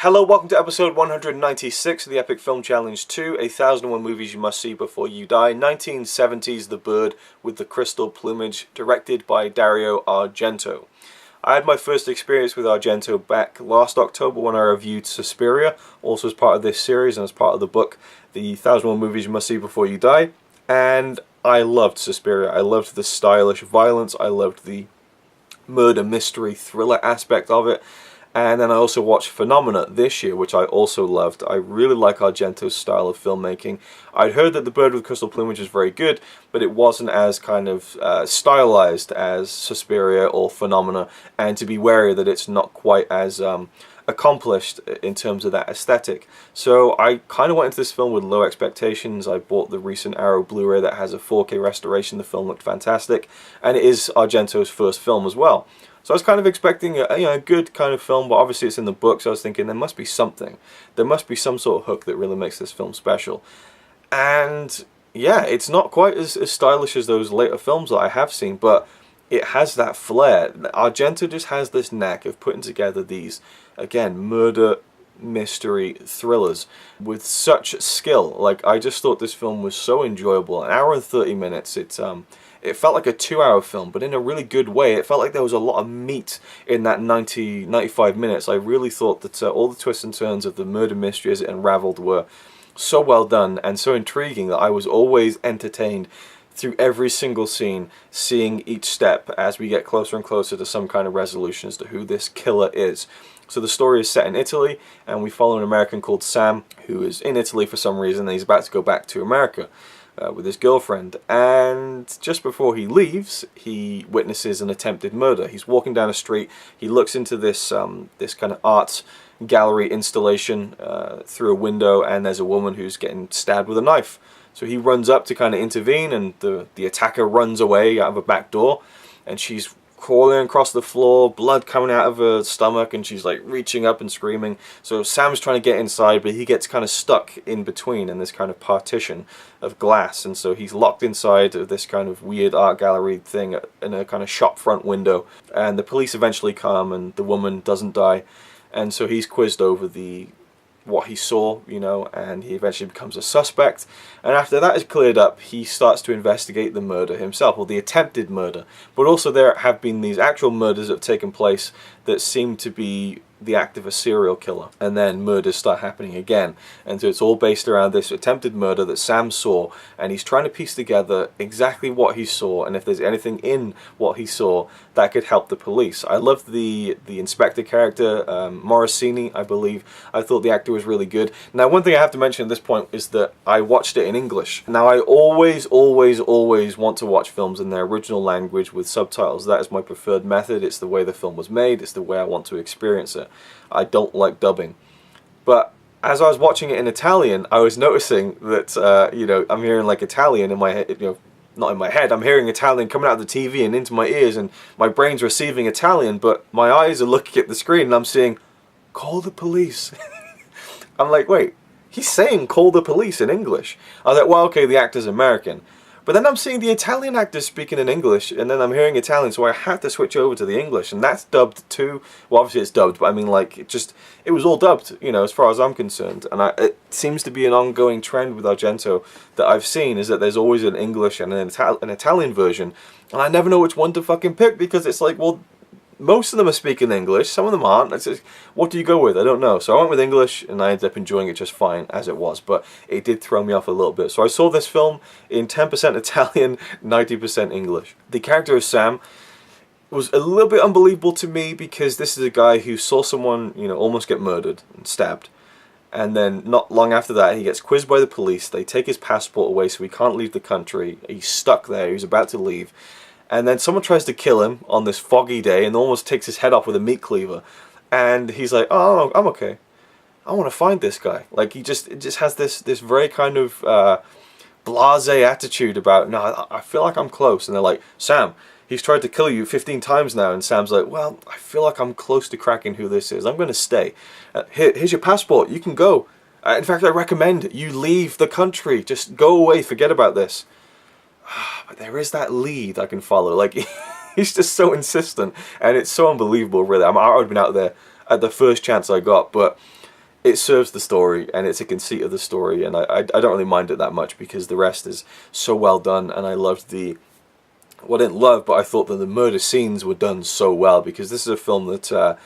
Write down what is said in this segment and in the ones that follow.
Hello, welcome to episode 196 of the Epic Film Challenge 2, 1001 Movies You Must See Before You Die, 1970s The Bird with the Crystal Plumage, directed by Dario Argento. I had my first experience with Argento back last October when I reviewed Suspiria, also as part of this series and as part of the book, the 1001 Movies You Must See Before You Die, and I loved Suspiria. I loved the stylish violence, I loved the murder mystery thriller aspect of it. And then I also watched Phenomena this year, which I also loved. I really like Argento's style of filmmaking. I'd heard that The Bird with Crystal Plumage was very good, but it wasn't as kind of stylized as Suspiria or Phenomena, and to be wary that it's not quite as accomplished in terms of that aesthetic. So I kind of went into this film with low expectations. I bought the recent Arrow Blu-ray that has a 4K restoration. The film looked fantastic, and it is Argento's first film as well. So I was kind of expecting a good kind of film, but obviously it's in the book, so I was thinking there must be something. There must be some sort of hook that really makes this film special. And yeah, it's not quite as stylish as those later films that I have seen, but it has that flair. Argento just has this knack of putting together these, again, murder mystery thrillers with such skill. Like, I just thought this film was so enjoyable. An hour and 30 minutes. It felt like a 2-hour film, but in a really good way. It felt like there was a lot of meat in that 95 minutes. I really thought that all the twists and turns of the murder mystery as it unraveled were so well done and so intriguing that I was always entertained through every single scene, seeing each step as we get closer and closer to some kind of resolution as to who this killer is. So the story is set in Italy, and we follow an American called Sam, who is in Italy for some reason, and he's about to go back to America with his girlfriend. And just before he leaves, he witnesses an attempted murder. He's walking down a street, he looks into this this kind of art gallery installation through a window, and there's a woman who's getting stabbed with a knife. So he runs up to kind of intervene, and the attacker runs away out of a back door, and she's crawling across the floor, blood coming out of her stomach, and she's like reaching up and screaming. So Sam's trying to get inside, but he gets kind of stuck in between in this kind of partition of glass, and so he's locked inside of this kind of weird art gallery thing in a kind of shop front window. And the police eventually come, and the woman doesn't die, and so he's quizzed over what he saw, and he eventually becomes a suspect. And after that is cleared up, he starts to investigate the murder himself, or the attempted murder. But also there have been these actual murders that have taken place that seem to be the act of a serial killer, and then murders start happening again. And so it's all based around this attempted murder that Sam saw, and he's trying to piece together exactly what he saw, and if there's anything in what he saw that could help the police. I loved the inspector character, Morosini, I believe. I thought the actor was really good. Now, one thing I have to mention at this point is that I watched it in English. Now, I always want to watch films in their original language with subtitles. That is my preferred method. It's the way the film was made. It's the way I want to experience it. I don't like dubbing. But as I was watching it in Italian, I was noticing that, I'm hearing like Italian in my head, not in my head, I'm hearing Italian coming out of the TV and into my ears, and my brain's receiving Italian, but my eyes are looking at the screen and I'm seeing, call the police. I'm like, wait, he's saying call the police in English. I was like, well, okay, the actor's American. But then I'm seeing the Italian actors speaking in English, and then I'm hearing Italian, so I had to switch over to the English, and that's dubbed too. Well, obviously it's dubbed, but I mean, like, it was all dubbed, as far as I'm concerned. And it seems to be an ongoing trend with Argento that I've seen, is that there's always an English and an Italian version, and I never know which one to fucking pick, because it's like, well, most of them are speaking English, some of them aren't. It's just, what do you go with? I don't know. So I went with English, and I ended up enjoying it just fine as it was, but it did throw me off a little bit. So I saw this film in 10% Italian, 90% English. The character of Sam was a little bit unbelievable to me, because this is a guy who saw someone, almost get murdered and stabbed. And then not long after that, he gets quizzed by the police. They take his passport away so he can't leave the country. He's stuck there. He's about to leave. And then someone tries to kill him on this foggy day and almost takes his head off with a meat cleaver. And he's like, oh, I'm okay. I want to find this guy. Like, it just has this very kind of blasé attitude about, no, I feel like I'm close. And they're like, Sam, he's tried to kill you 15 times now. And Sam's like, well, I feel like I'm close to cracking who this is. I'm going to stay. Here's your passport. You can go. In fact, I recommend you leave the country. Just go away. Forget about this. But there is that lead I can follow. Like, he's just so insistent, and it's so unbelievable, really. I would have been out there at the first chance I got, but it serves the story, and it's a conceit of the story, and I don't really mind it that much because the rest is so well done, and I loved well, I didn't love, but I thought that the murder scenes were done so well, because this is a film that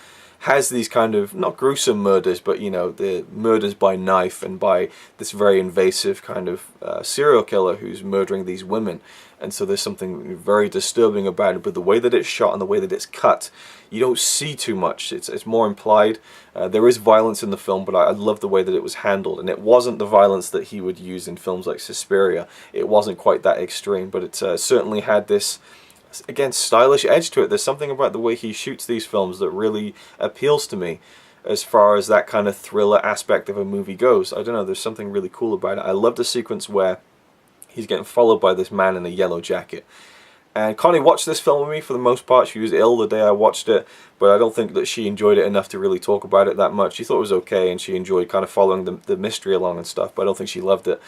has these kind of, not gruesome murders, but, you know, the murders by knife and by this very invasive kind of serial killer who's murdering these women. And so there's something very disturbing about it, but the way that it's shot and the way that it's cut, you don't see too much. It's more implied. There is violence in the film, but I love the way that it was handled. And it wasn't the violence that he would use in films like Suspiria. It wasn't quite that extreme, but it certainly had this, again, stylish edge to it. There's something about the way he shoots these films that really appeals to me as far as that kind of thriller aspect of a movie goes. I don't know, there's something really cool about it. I love the sequence where he's getting followed by this man in a yellow jacket. And Connie watched this film with me for the most part. She was ill the day I watched it, but I don't think that she enjoyed it enough to really talk about it that much. She thought it was okay, and she enjoyed kind of following the mystery along and stuff, but I don't think she loved it.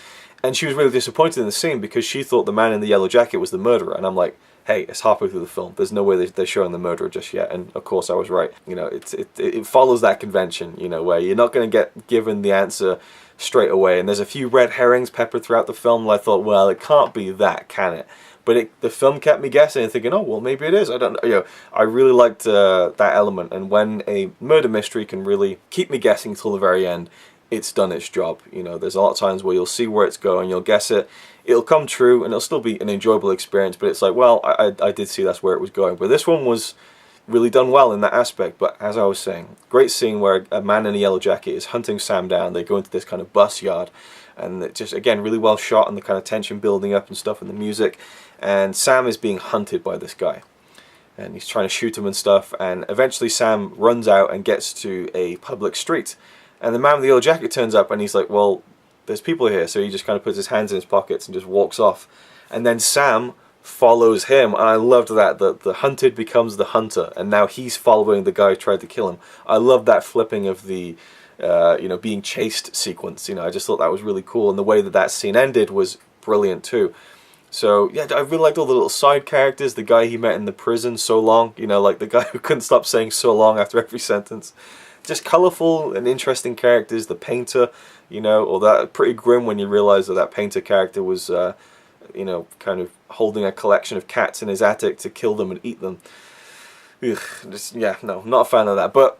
And she was really disappointed in the scene because she thought the man in the yellow jacket was the murderer. And I'm like, hey, it's halfway through the film. There's no way they're showing the murderer just yet. And of course I was right. You know, it follows that convention, you know, where you're not going to get given the answer straight away. And there's a few red herrings peppered throughout the film, and I thought, well, it can't be that, can it? But the film kept me guessing and thinking, oh, well, maybe it is. I don't know. You know, I really liked that element. And when a murder mystery can really keep me guessing till the very end, it's done its job. You know, there's a lot of times where you'll see where it's going, you'll guess it, it'll come true, and it'll still be an enjoyable experience. But it's like, well, I did see that's where it was going. But this one was really done well in that aspect. But as I was saying, great scene where a man in a yellow jacket is hunting Sam down. They go into this kind of bus yard, and it just, again, really well shot, and the kind of tension building up and stuff, and the music. And Sam is being hunted by this guy, and he's trying to shoot him and stuff, and eventually Sam runs out and gets to a public street, and the man with the yellow jacket turns up, and he's like, well, there's people here. So he just kind of puts his hands in his pockets and just walks off, and then Sam follows him. And I loved that the hunted becomes the hunter, and now he's following the guy who tried to kill him. I love that flipping of the you know, being chased sequence. You know, I just thought that was really cool, and the way that that scene ended was brilliant too. So yeah, I really liked all the little side characters. The guy he met in the prison, so long, you know, like the guy who couldn't stop saying so long after every sentence. Just colourful and interesting characters. The painter, you know, or that pretty grim when you realise that that painter character was, you know, kind of holding a collection of cats in his attic to kill them and eat them. Ugh, just, yeah, no, not a fan of that. But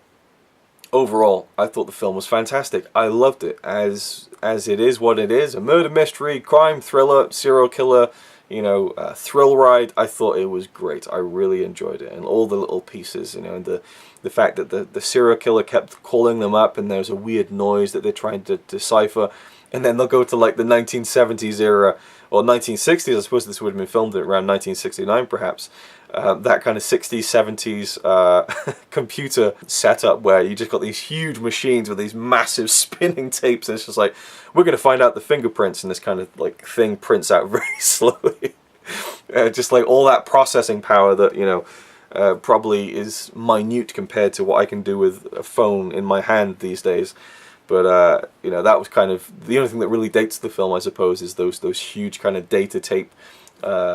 overall, I thought the film was fantastic. I loved it as it is what it is. A murder mystery, crime, thriller, serial killer, you know, thrill ride. I thought it was great. I really enjoyed it. And all the little pieces, you know, and the fact that the serial killer kept calling them up, and there's a weird noise that they're trying to decipher. And then they'll go to like the 1970s era, or 1960s, I suppose this would have been filmed around 1969 perhaps. That kind of 60s, 70s computer setup where you just got these huge machines with these massive spinning tapes, and it's just like, we're going to find out the fingerprints, and this kind of like thing prints out very slowly. Just like all that processing power that, you know, probably is minute compared to what I can do with a phone in my hand these days. But, you know, that was kind of the only thing that really dates the film, I suppose, is those huge kind of data tape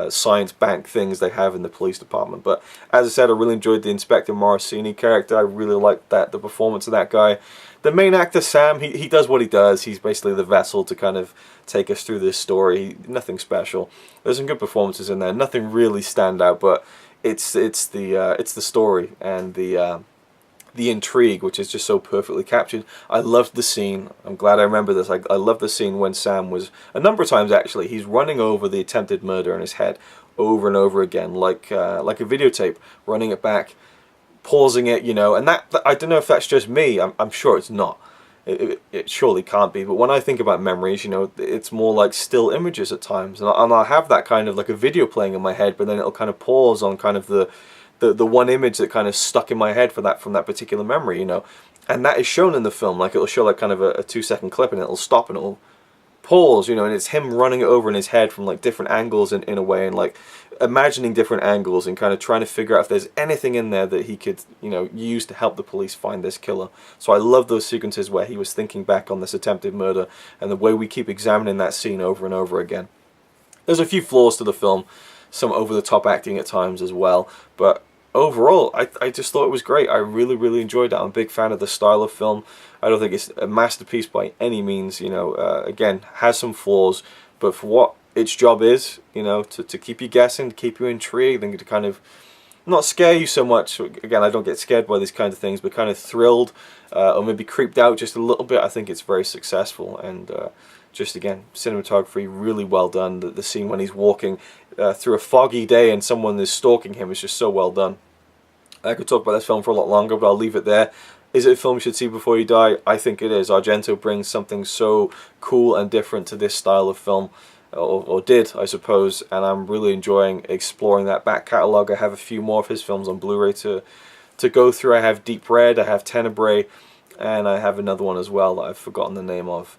science bank things they have in the police department. But as I said, I really enjoyed the Inspector Morosini character. I really liked the performance of that guy. The main actor, Sam, he does what he does. He's basically the vessel to kind of take us through this story. Nothing special. There's some good performances in there. Nothing really stand out, but it's the story and the intrigue, which is just so perfectly captured. I loved the scene. I'm glad I remember this. I loved the scene when Sam was, a number of times actually, he's running over the attempted murder in his head over and over again, like a videotape, running it back, pausing it, you know, and that I don't know if that's just me. I'm sure it's not. It surely can't be. But when I think about memories, you know, it's more like still images at times, and I'll have that kind of like a video playing in my head, but then it'll kind of pause on kind of the one image that kind of stuck in my head from that particular memory, you know, and that is shown in the film. Like, it'll show like kind of a 2-second clip, and it'll stop and it'll pause, you know, and it's him running it over in his head from like different angles in a way, and like imagining different angles and kind of trying to figure out if there's anything in there that he could, you know, use to help the police find this killer. So I love those sequences where he was thinking back on this attempted murder, and the way we keep examining that scene over and over again. There's a few flaws to the film, some over-the-top acting at times as well, but overall, I just thought it was great. I really enjoyed it. I'm a big fan of the style of film. I don't think it's a masterpiece by any means, you know. Again, has some flaws, but for what its job is, you know, to keep you guessing, to keep you intrigued, and to kind of not scare you so much. Again, I don't get scared by these kind of things, but kind of thrilled, or maybe creeped out just a little bit. I think it's very successful, and just again, cinematography really well done. The scene when he's walking through a foggy day and someone is stalking him is just so well done. I could talk about this film for a lot longer, but I'll leave it there. Is it a film you should see before you die? I think it is. Argento brings something so cool and different to this style of film, or did, I suppose, and I'm really enjoying exploring that back catalogue. I have a few more of his films on Blu-ray to go through. I have Deep Red, I have Tenebrae, and I have another one as well that I've forgotten the name of.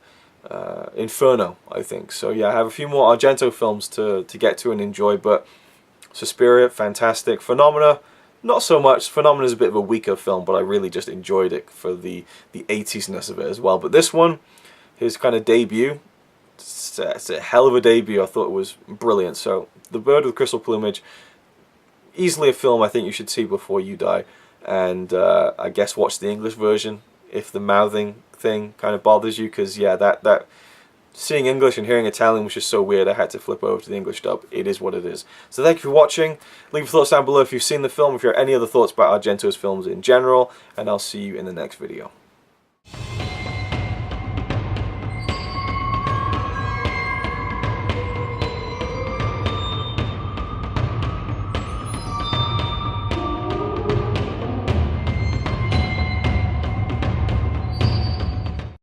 Inferno, I think. So yeah, I have a few more Argento films to get to and enjoy, but Suspiria, fantastic. Phenomena, not so much. Phenomena is a bit of a weaker film, but I really just enjoyed it for the 80s-ness of it as well. But this one, his kind of debut, it's a hell of a debut. I thought it was brilliant. So, The Bird with Crystal Plumage, easily a film I think you should see before you die. And I guess watch the English version if the mouthing thing kind of bothers you, because yeah, that seeing English and hearing Italian was just so weird. I had to flip over to the English dub. It is what it is. So thank you for watching. Leave your thoughts down below if you've seen the film, if you have any other thoughts about Argento's films in general, and I'll see you in the next video.